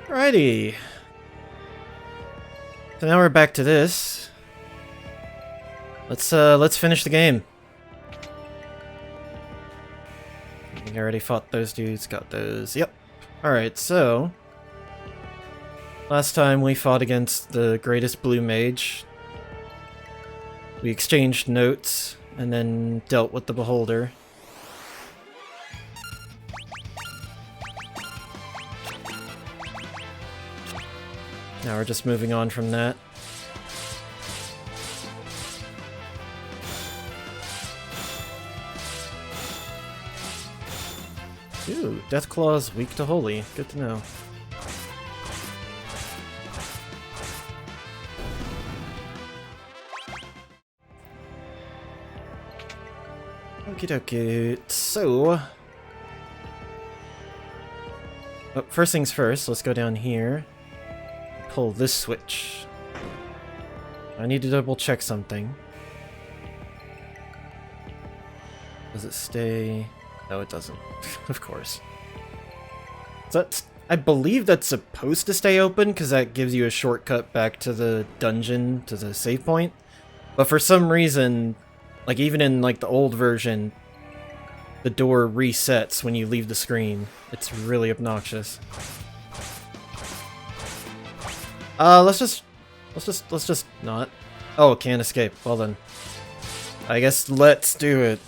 Alrighty. So now we're back to this. Let's finish the game. We already fought those dudes, got those. Yep. Alright, so last time we fought against the greatest blue mage. We exchanged notes and then dealt with the beholder. Now we're just moving on from that. Ooh, Deathclaw's weak to holy. Good to know. Okie dokie. So, first things first, let's go down here. Pull this switch. I need to double check something. Does it stay? No, it doesn't. Of course. That's, I believe that's supposed to stay open because that gives you a shortcut back to the dungeon, to the save point. But for some reason, like even in like the old version, the door resets when you leave the screen. It's really obnoxious. Let's just not. Oh, can't escape. Well then. I guess let's do it.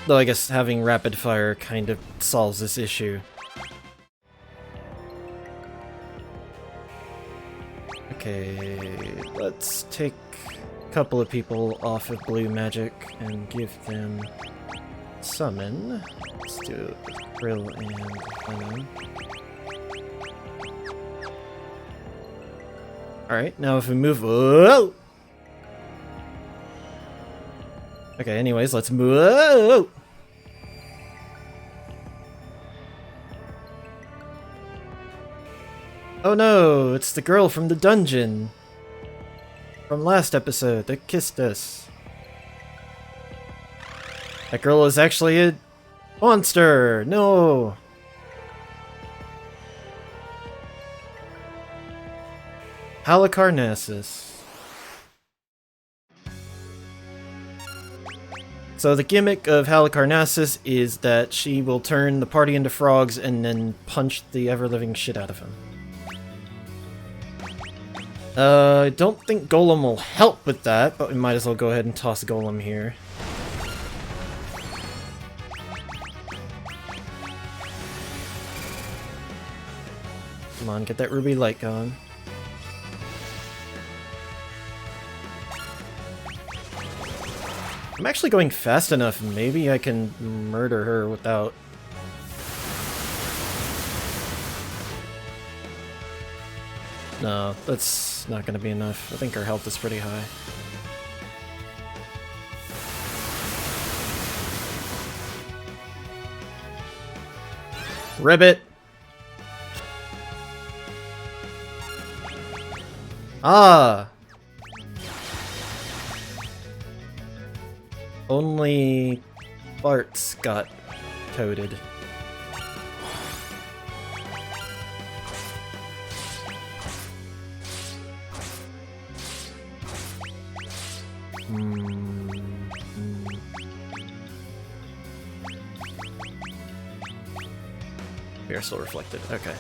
Though I guess having rapid fire kind of solves this issue. Okay, let's take a couple of people off of blue magic and give them summon. Let's do it with Brill and Venom. Alright, now if we move... Whoa! Okay, anyways, let's move... Whoa! Oh no, it's the girl from the dungeon! From last episode that kissed us. That girl is actually a monster! No! Halicarnassus. So the gimmick of Halicarnassus is that she will turn the party into frogs and then punch the ever-living shit out of him. I don't think Golem will help with that, but we might as well go ahead and toss Golem here. Come on, get that ruby light going. I'm actually going fast enough, maybe I can murder her without... No, that's not gonna be enough. I think her health is pretty high. Ribbit! Ah! Only Bart's got toaded. We are still reflected. Okay.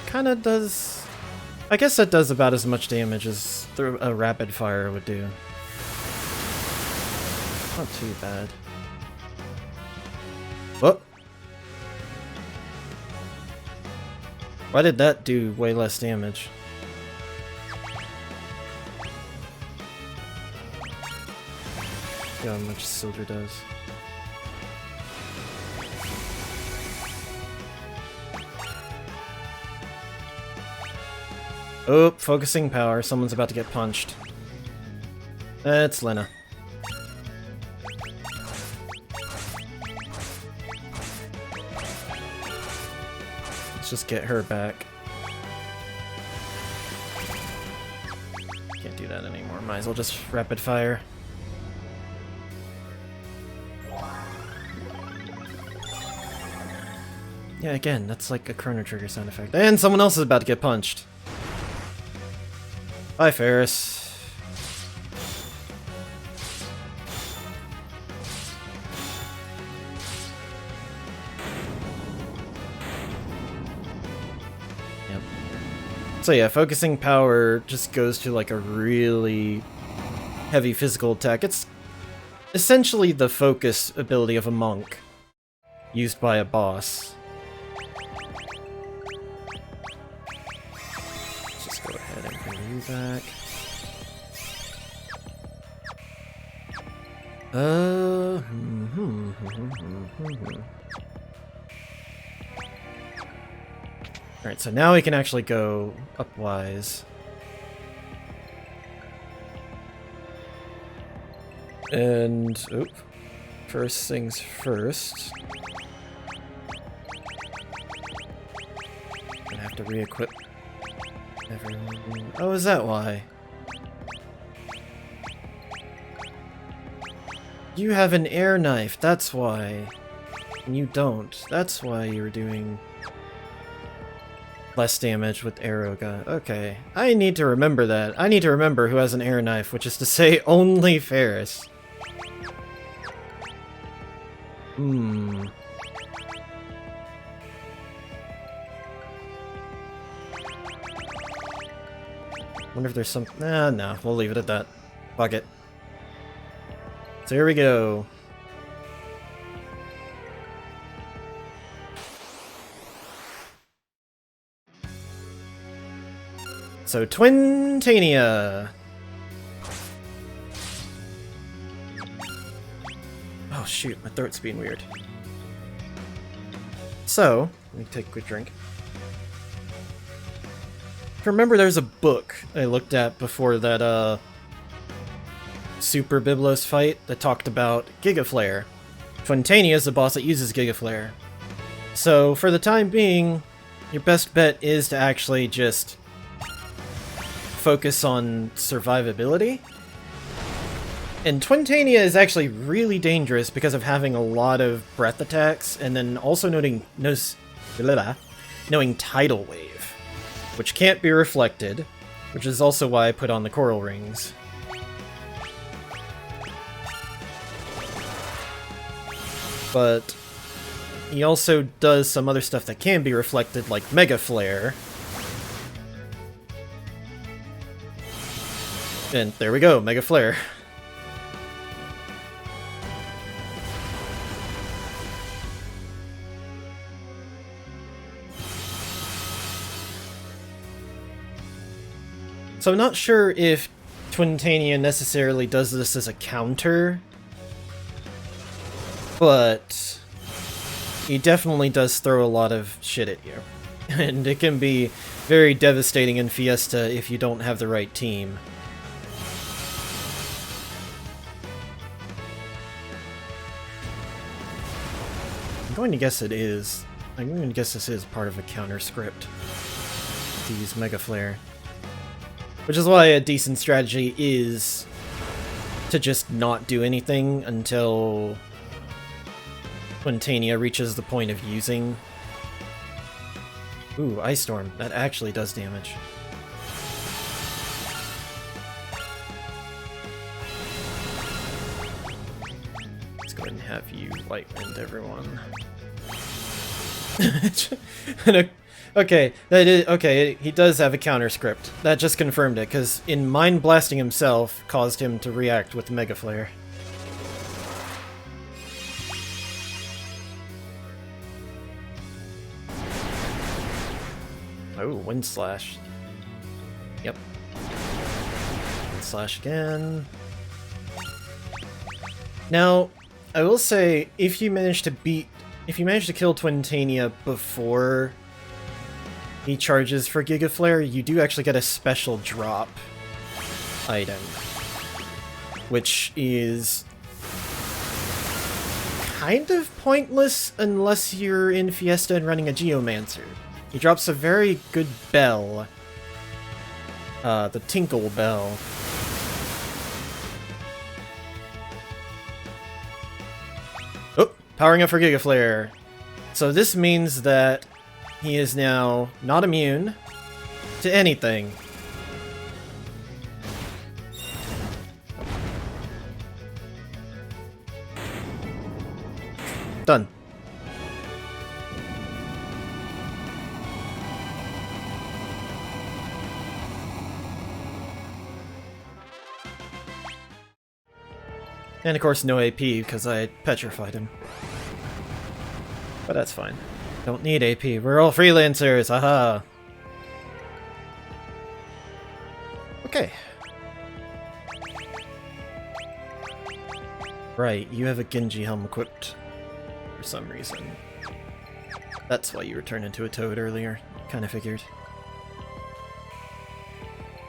Kinda does... I guess that does about as much damage as a rapid fire would do. Not too bad. Whoop! Why did that do way less damage? See how much Silver does. Oh, focusing power. Someone's about to get punched. It's Lena. Let's just get her back. do that anymore. Might as well just rapid fire. Yeah, again, that's like a Chrono Trigger sound effect. And someone else is about to get punched. Bye, Ferris. Yep. So yeah, focusing power just goes to like a really heavy physical attack. It's essentially the focus ability of a monk used by a boss. Go ahead and bring you back. Alright, so now we can actually go upwise. And, oop. First things first. Gonna have to re-equip. Oh, is that why? You have an air knife, that's why. And you don't. That's why you're doing less damage with arrow gun. Okay. I need to remember that. I need to remember who has an air knife, which is to say only Ferris. Wonder if there's some... no, we'll leave it at that. Fuck it. So here we go. So, Twintania! Oh shoot, my throat's being weird. So, let me take a quick drink. Remember there's a book I looked at before that Super Biblos fight that talked about Gigaflare. Twintania is the boss that uses Gigaflare. So for the time being, your best bet is to actually just focus on survivability. And Twintania is actually really dangerous because of having a lot of breath attacks and then also knowing Tidal Wave, which can't be reflected, which is also why I put on the coral rings. But he also does some other stuff that can be reflected, like Mega Flare. And there we go, Mega Flare. So I'm not sure if Twintania necessarily does this as a counter, but he definitely does throw a lot of shit at you. And it can be very devastating in Fiesta if you don't have the right team. I'm going to guess it is. I'm going to guess this is part of a counter script to use Mega Flare. Which is why a decent strategy is to just not do anything until Twintania reaches the point of using. Ooh, Ice Storm. That actually does damage. Let's go ahead and have you light wind everyone. Okay, he does have a counter script. That just confirmed it, because in Mind Blasting himself caused him to react with Mega Flare. Oh, Wind Slash. Yep. Wind Slash again. Now, I will say, if you manage to kill Twintania before he charges for Giga Flare, you do actually get a special drop item, which is kind of pointless unless you're in Fiesta and running a Geomancer. He drops a very good bell, the Tinkle Bell, powering up for Giga Flare. So this means that he is now not immune to anything. Done. And of course no AP because I petrified him. But that's fine. Don't need AP. We're all freelancers. Haha. Okay. Right, you have a Genji helm equipped for some reason. That's why you were turned into a toad earlier. Kinda figured.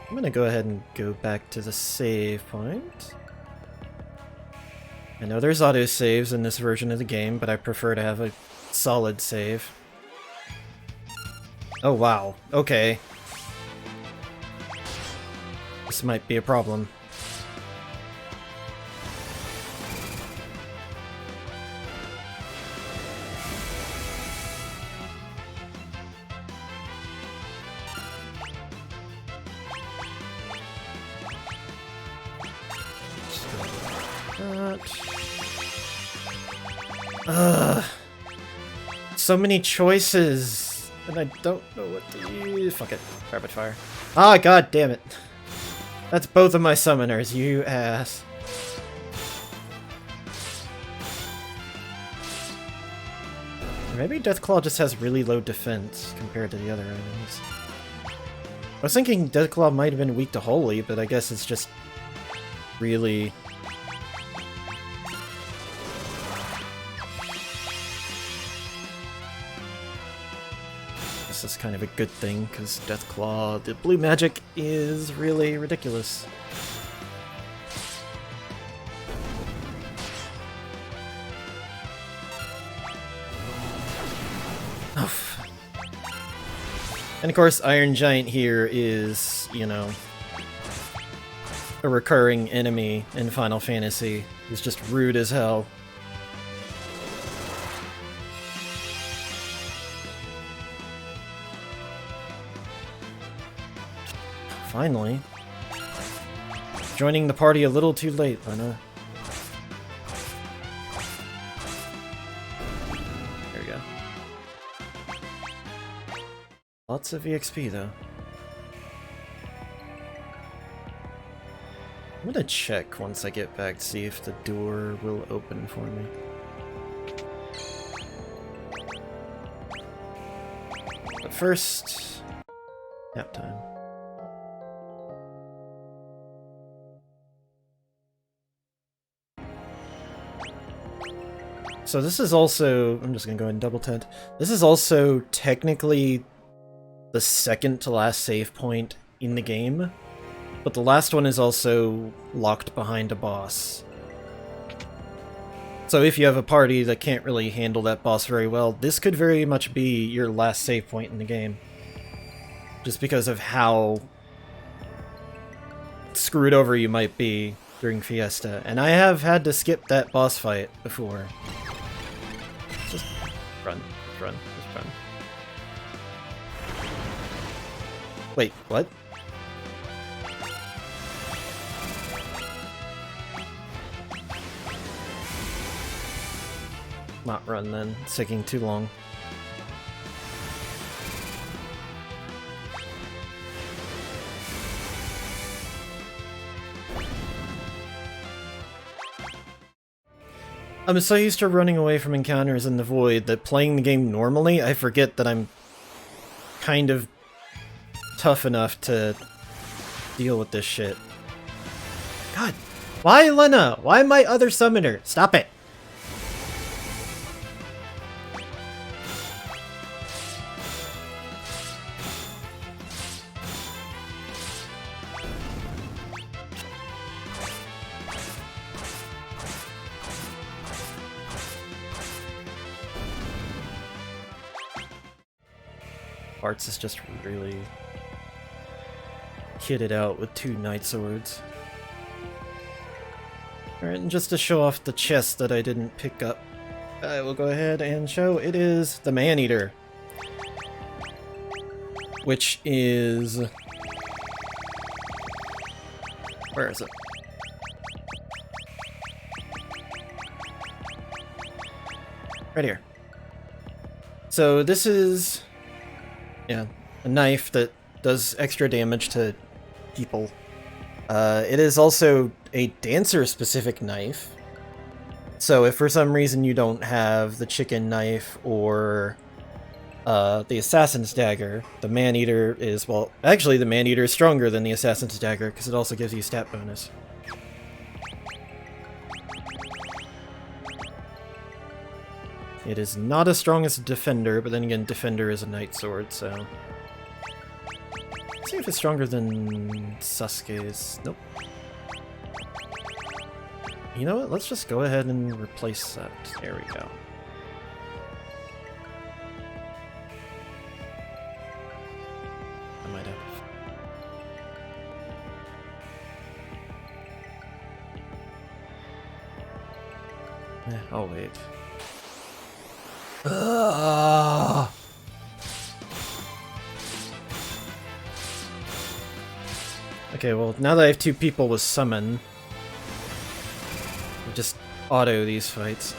I'm gonna go ahead and go back to the save point. I know there's auto-saves in this version of the game, but I prefer to have a solid save. Oh wow, okay. This might be a problem. So many choices, and I don't know what to use. Fuck it. Rapid fire. Ah, god damn it. That's both of my summoners, you ass. Maybe Deathclaw just has really low defense compared to the other items. I was thinking Deathclaw might have been weak to Holy, but I guess it's just really... This is kind of a good thing, because Deathclaw, the blue magic, is really ridiculous. Oof. And of course, Iron Giant here is, you know, a recurring enemy in Final Fantasy. He's just rude as hell. Finally. Joining the party a little too late, Lena. There we go. Lots of EXP, though. I'm gonna check once I get back to see if the door will open for me. But first... nap time. So this is also, I'm just gonna go ahead and double tent. This is also technically the second to last save point in the game, but the last one is also locked behind a boss. So if you have a party that can't really handle that boss very well, this could very much be your last save point in the game. Just because of how screwed over you might be during Fiesta. And I have had to skip that boss fight before. Just run, just run, just run. Wait, what? Not run then, it's taking too long. I'm so used to running away from encounters in the void that playing the game normally, I forget that I'm kind of tough enough to deal with this shit. God, why Lena? Why my other summoner? Stop it! Arts is just really kitted out with 2 Night Swords. Alright, and just to show off the chest that I didn't pick up I will go ahead and show it is the Man-Eater. Which is... Where is it? Right here. So this is... yeah, a knife that does extra damage to people. It is also a dancer-specific knife. So if for some reason you don't have the chicken knife or the assassin's dagger, the Man-Eater is, well, actually the Man-Eater is stronger than the assassin's dagger because it also gives you stat bonus. It is not as strong as Defender, but then again, Defender is a knight sword, so... Let's see if it's stronger than Sasuke's. Nope. You know what? Let's just go ahead and replace that. There we go. I might have. Oh, wait. Okay, well, now that I have two people with summon, I'll just auto these fights.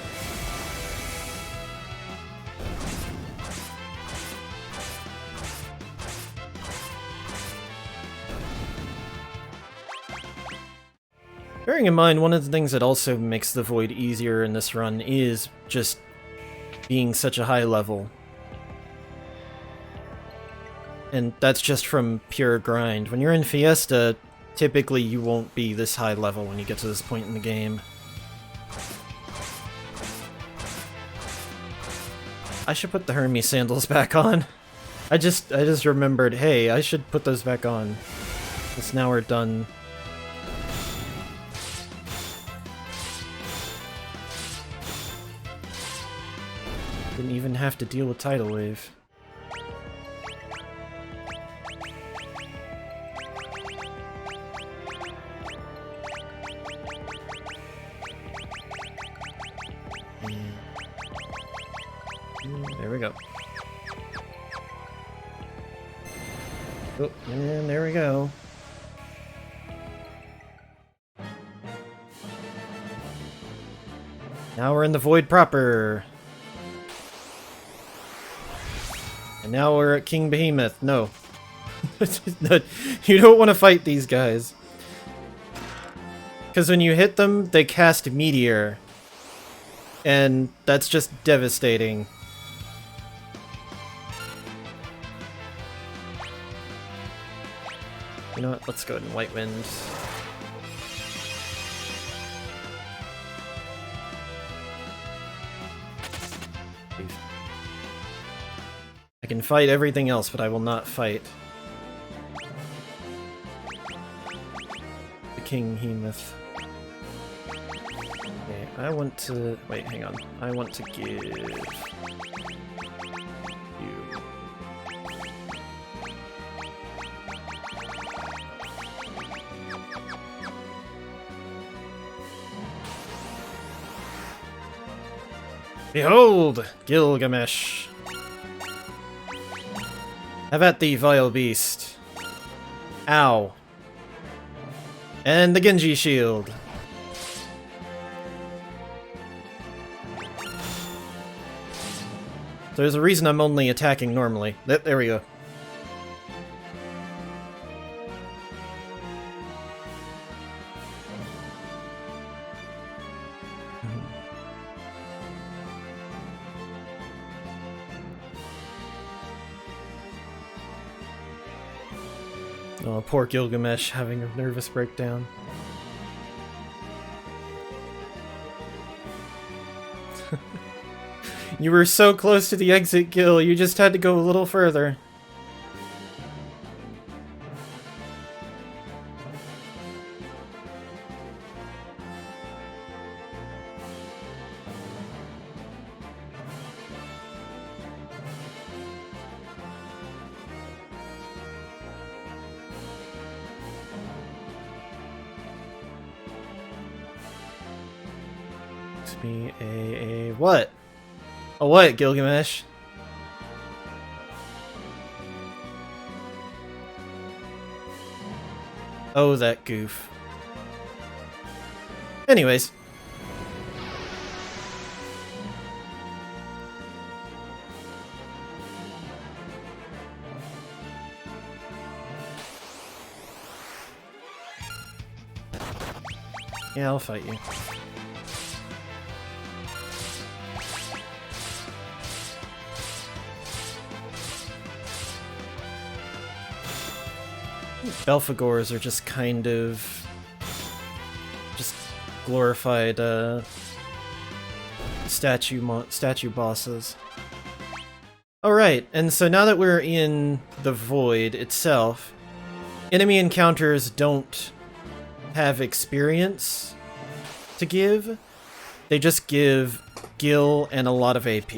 Bearing in mind, one of the things that also makes the Void easier in this run is just being such a high level. And that's just from pure grind. When you're in Fiesta, typically you won't be this high level when you get to this point in the game. I should put the Hermes sandals back on. I just remembered, hey, I should put those back on. Because now we're done. Didn't even have to deal with Tidal Wave. There we go. Oh, and there we go. Now we're in the Void proper. And now we're at King Behemoth. No. You don't want to fight these guys. Because when you hit them, they cast Meteor. And that's just devastating. You know what? Let's go ahead and White Wind. I can fight everything else, but I will not fight the King Behemoth. Okay, I want to... wait, hang on. I want to give you... Behold, Gilgamesh! Have at thee, vile beast. Ow. And the Genji shield. There's a reason I'm only attacking normally. There we go. Oh, poor Gilgamesh having a nervous breakdown. You were so close to the exit, Gil, you just had to go a little further. Be a what? Oh, what, Gilgamesh? Oh, that goof. Anyways. Yeah, I'll fight you. Belphegors are just kind of just glorified statue bosses. Alright, and so now that we're in the void itself, enemy encounters don't have experience to give. They just give Gil and a lot of AP.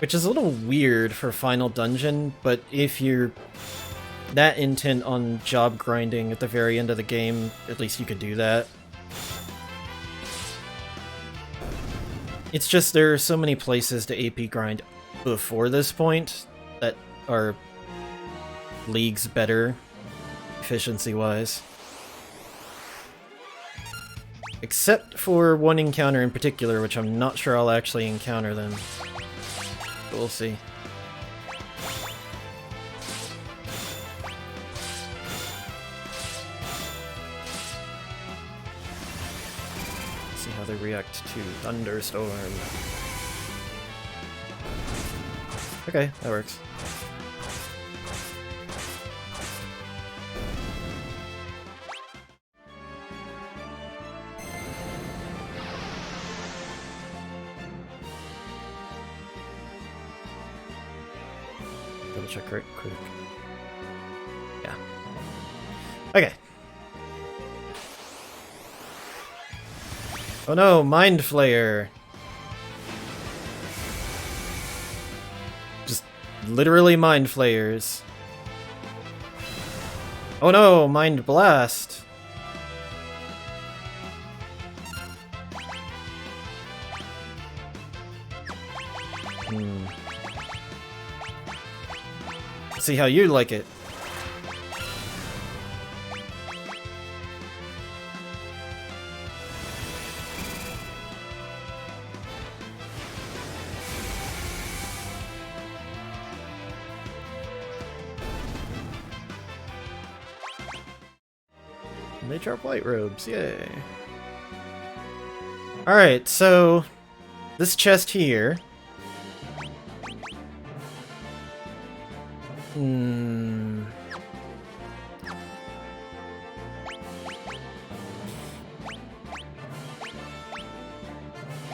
Which is a little weird for Final Dungeon, but if you're that intent on job grinding at the very end of the game, at least you could do that. It's just there are so many places to AP grind before this point that are leagues better, efficiency-wise. Except for one encounter in particular, which I'm not sure I'll actually encounter them. But we'll see. See how they react to Thunderstorm. Okay, that works. Double check right quick. Yeah. Okay. Oh no, Mind Flayer! Just literally Mind Flayers. Oh no, Mind Blast! See how you like it. They drop white robes, yay. Alright, so this chest here.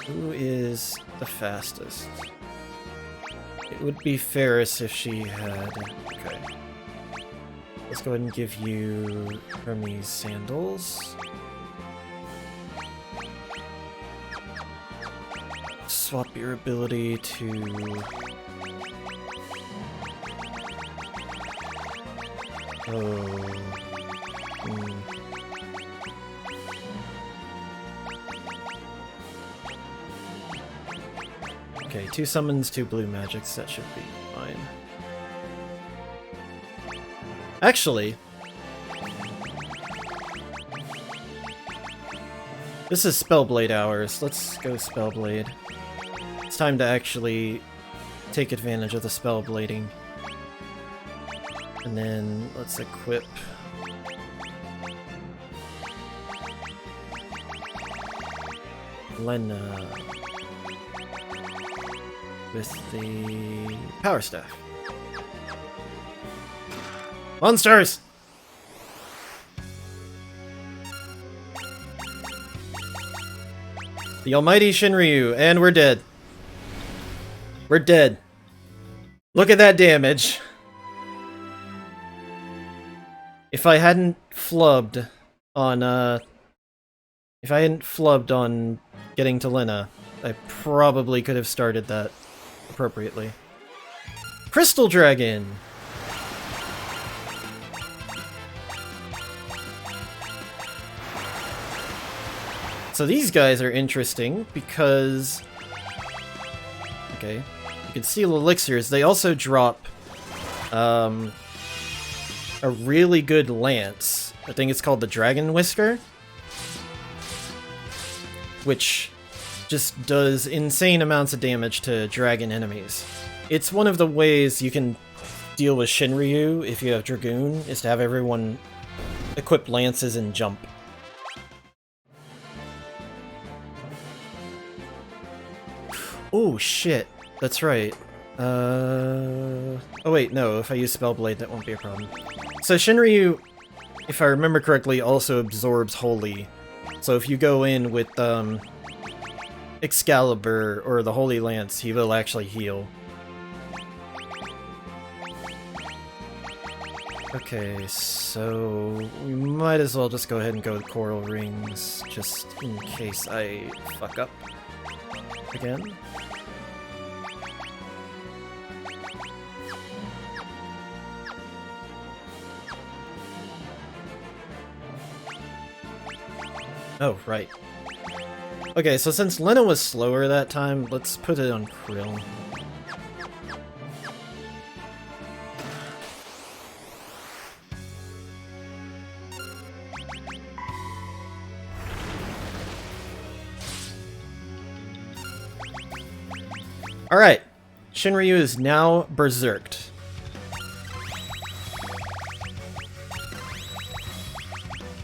Who is the fastest? It would be Ferris if she had... Okay. Let's go ahead and give you Hermes sandals. Swap your ability to... Okay, 2 summons, 2 blue magics, that should be fine. Actually, this is Spellblade hours. Let's go Spellblade. It's time to actually take advantage of the Spellblading. And then let's equip Lena with the Power Staff. Monsters! The almighty Shinryu, and we're dead. We're dead. Look at that damage. If I hadn't flubbed on, getting to Lena, I probably could have started that appropriately. Crystal Dragon! So these guys are interesting because... Okay, you can steal elixirs. They also drop a really good lance. I think it's called the Dragon Whisker, which just does insane amounts of damage to dragon enemies. It's one of the ways you can deal with Shinryu if you have Dragoon, is to have everyone equip lances and jump. Oh shit, that's right. Oh wait, no, if I use Spellblade that won't be a problem. So Shinryu, if I remember correctly, also absorbs Holy. So if you go in with Excalibur or the Holy Lance, he will actually heal. Okay, so we might as well just go ahead and go with Coral Rings, just in case I fuck up again. Oh, right. Okay, so since Lena was slower that time, let's put it on Krill. Alright, Shinryu is now berserked.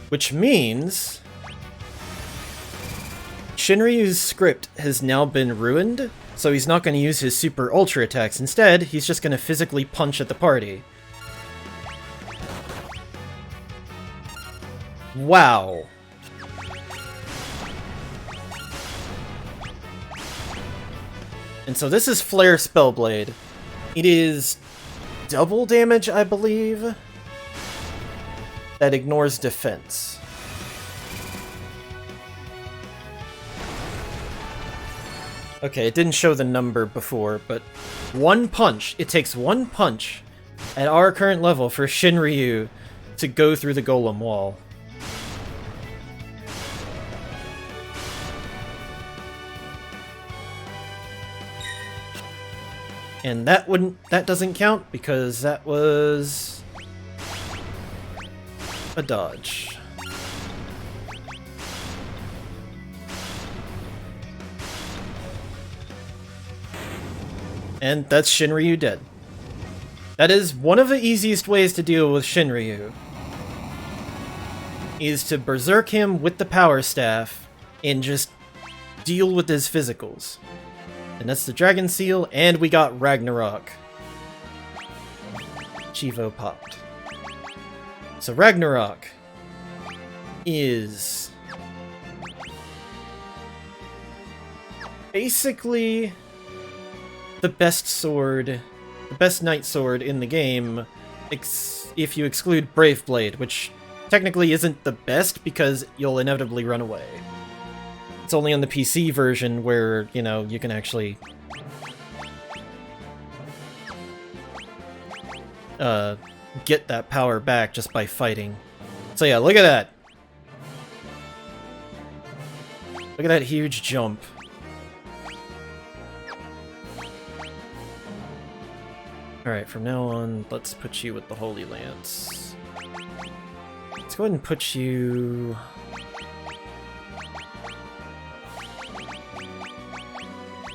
Which means... Shinryu's script has now been ruined, so he's not going to use his super ultra attacks. Instead, he's just going to physically punch at the party. Wow. And so this is Flare Spellblade. It is double damage, I believe, that ignores defense. Okay, it didn't show the number before, but one punch. It takes one punch at our current level for Shinryu to go through the golem wall. And that doesn't count because that was a dodge. And that's Shinryu dead. That is one of the easiest ways to deal with Shinryu, is to berserk him with the power staff and just deal with his physicals. And that's the Dragon Seal, and we got Ragnarok. Chivo popped. So Ragnarok is basically the best sword, the best knight sword in the game, if you exclude Brave Blade, which technically isn't the best because you'll inevitably run away. It's only on the PC version where, you know, you can actually get that power back just by fighting. So yeah, look at that. Look at that huge jump. Alright, from now on, let's put you with the Holy Lance. Let's go ahead and put you...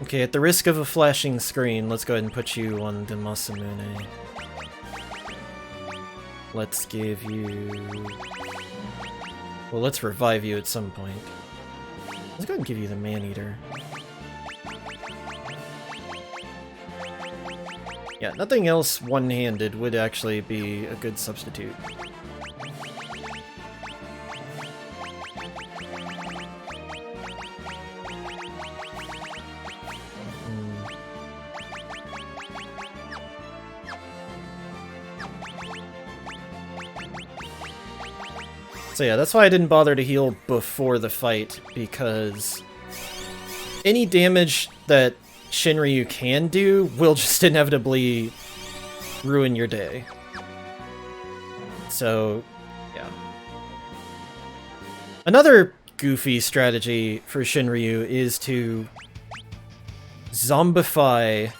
Okay, at the risk of a flashing screen, let's go ahead and put you on the Masamune. Let's give you... Well, let's revive you at some point. Let's go ahead and give you the Man-Eater. Yeah, nothing else one-handed would actually be a good substitute. So yeah, that's why I didn't bother to heal before the fight, because any damage that Shinryu can do will just inevitably ruin your day. So, yeah. Another goofy strategy for Shinryu is to zombify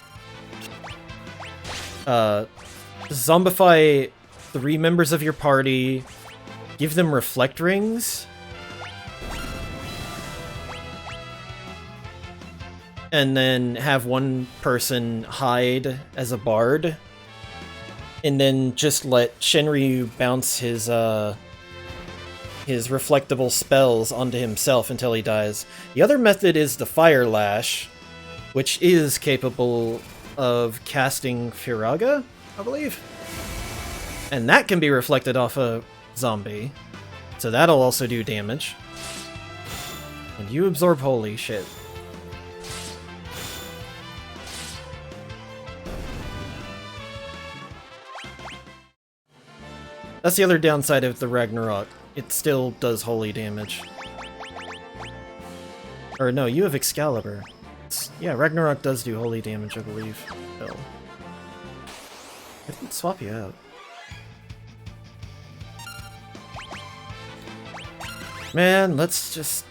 zombify 3 members of your party, give them reflect rings, and then have one person hide as a bard, and then just let Shinryu bounce his reflectable spells onto himself until he dies. The other method is the Fire Lash, which is capable of casting Firaga, I believe. And that can be reflected off a zombie, so that'll also do damage. And you absorb holy shit. That's the other downside of the Ragnarok. It still does holy damage. Or no, you have Excalibur. Yeah, Ragnarok does do holy damage, I believe. Oh. I didn't swap you out. Man, let's just...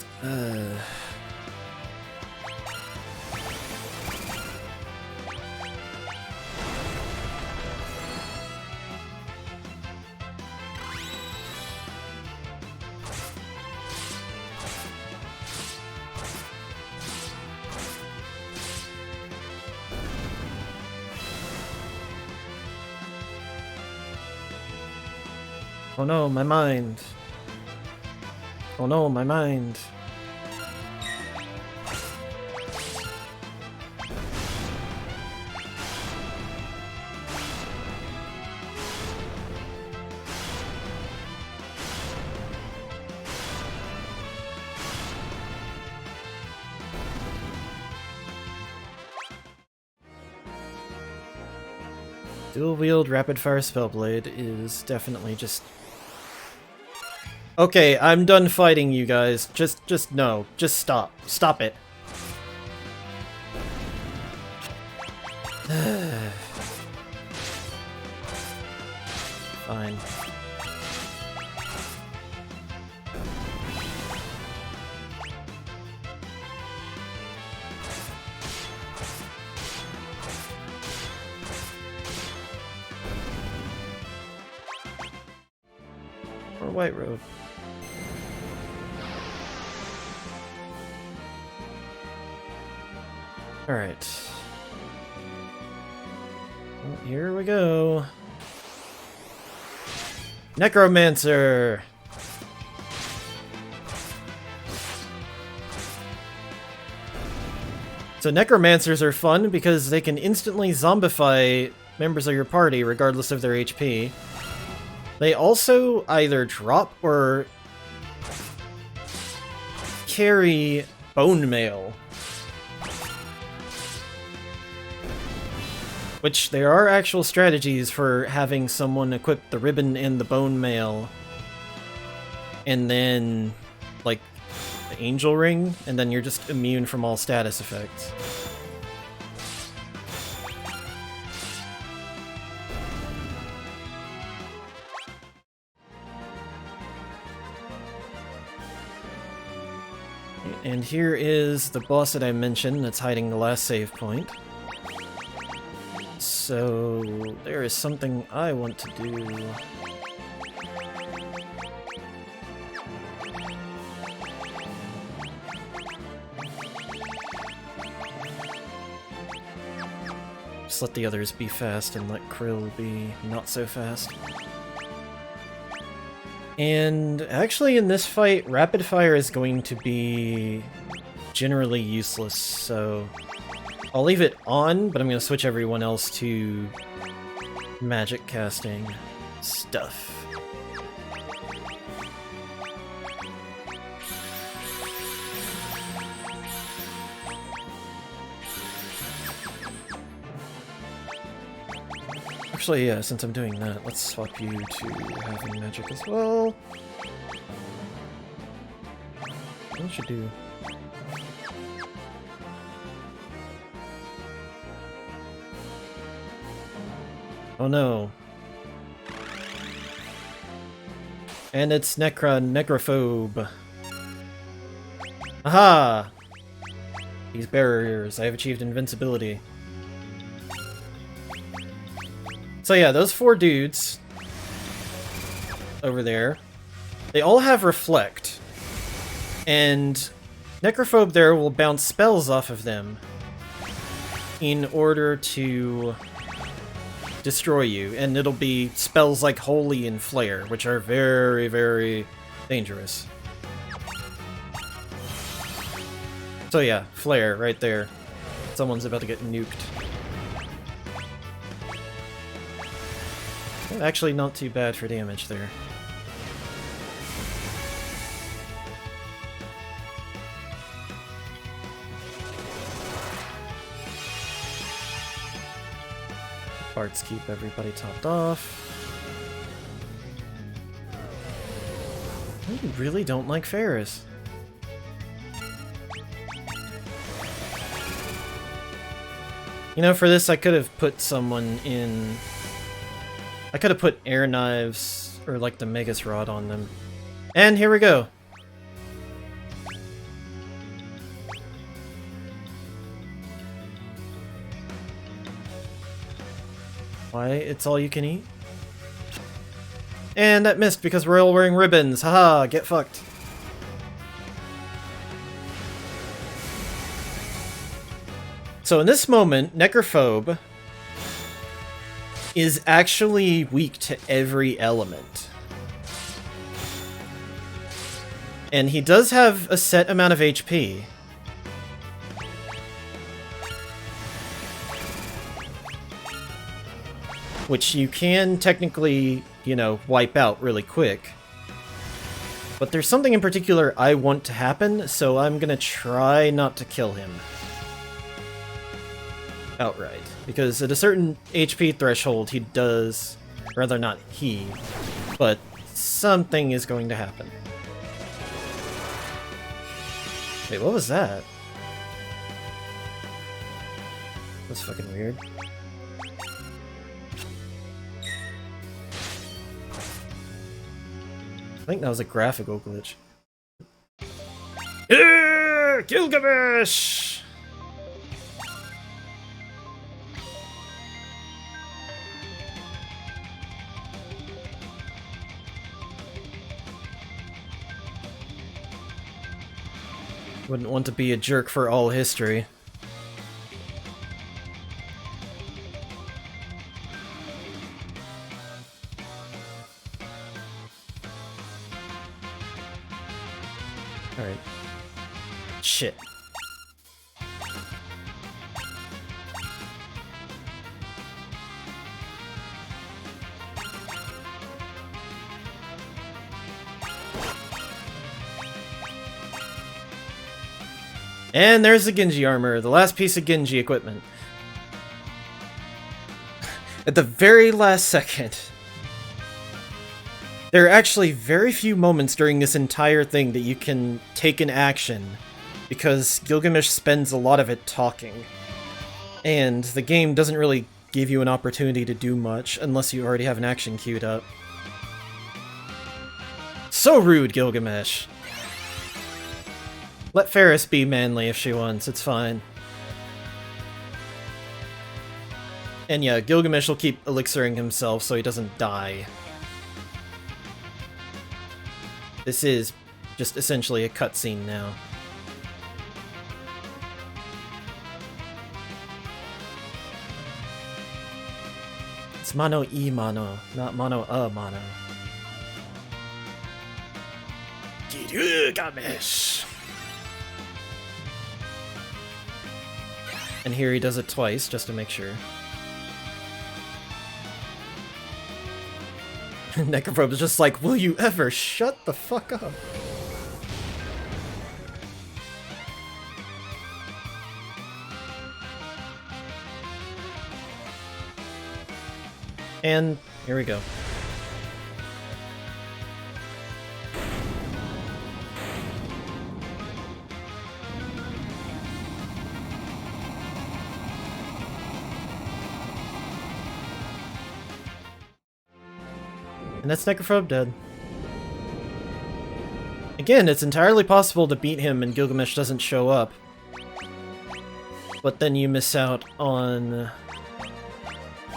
Oh no, my mind. Oh no, my mind. Dual-wield rapid-fire spellblade is definitely just... Okay, I'm done fighting you guys. Just no. Just stop. Stop it. Fine. Or white robe. Alright. Well, here we go. Necromancer! So Necromancers are fun because they can instantly zombify members of your party regardless of their HP. They also either drop or carry bone mail. Which there are actual strategies for having someone equip the ribbon and the bone mail, and then, like, the angel ring, and then you're just immune from all status effects. And here is the boss that I mentioned that's hiding the last save point. So, there is something I want to do. Just let the others be fast and let Krill be not so fast. And actually in this fight, rapid fire is going to be generally useless, so I'll leave it on, but I'm going to switch everyone else to magic casting stuff. Actually, yeah, since I'm doing that, let's swap you to having magic as well. What should do? Oh no. And it's necrophobe. Aha! These barriers, I have achieved invincibility. So yeah, those 4 dudes over there, they all have Reflect. And Necrophobe there will bounce spells off of them in order to destroy you. And it'll be spells like Holy and Flare, which are very, very dangerous. So yeah, Flare right there. Someone's about to get nuked. Actually, not too bad for damage there. Bards keep everybody topped off. I really don't like Ferris. You know, for this I could have put someone in... I could have put air knives, or like the Megas Rod on them. And here we go! Why, it's all you can eat? And that missed because we're all wearing ribbons! Haha, get fucked! So in this moment, Necrophobe is actually weak to every element. And he does have a set amount of HP. Which you can technically, you know, wipe out really quick. But there's something in particular I want to happen, so I'm gonna try not to kill him outright. Because at a certain HP threshold, he does... Rather not he, but something is going to happen. Wait, what was that? That's fucking weird. I think that was a graphical glitch. Gilgamesh! Wouldn't want to be a jerk for all history. Alright. Shit. And there's the Genji armor, the last piece of Genji equipment. At the very last second. There are actually very few moments during this entire thing that you can take an action, because Gilgamesh spends a lot of it talking. And the game doesn't really give you an opportunity to do much, unless you already have an action queued up. So rude, Gilgamesh! Let Ferris be manly if she wants, it's fine. And yeah, Gilgamesh will keep elixiring himself so he doesn't die. This is just essentially a cutscene now. It's mano I mano, not mano a mano. Gilgamesh! And here he does it twice, just to make sure. Necrophobe is just like, will you ever shut the fuck up? And here we go. And that's Necrophobe dead. Again, it's entirely possible to beat him and Gilgamesh doesn't show up. But then you miss out on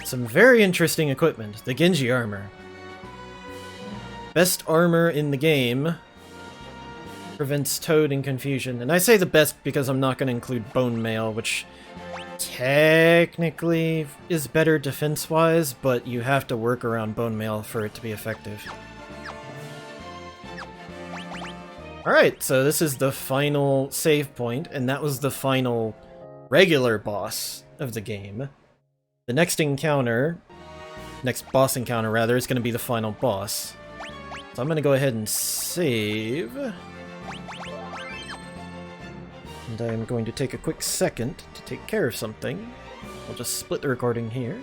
some very interesting equipment. The Genji armor. Best armor in the game. Prevents Toad and confusion. And I say the best because I'm not going to include Bone Mail, which technically is better defense-wise, but you have to work around Bone Mail for it to be effective. Alright, so this is the final save point, and that was the final regular boss of the game. The next boss encounter rather, is going to be the final boss. So I'm going to go ahead and save. And I'm going to take a quick second to take care of something. I'll just split the recording here.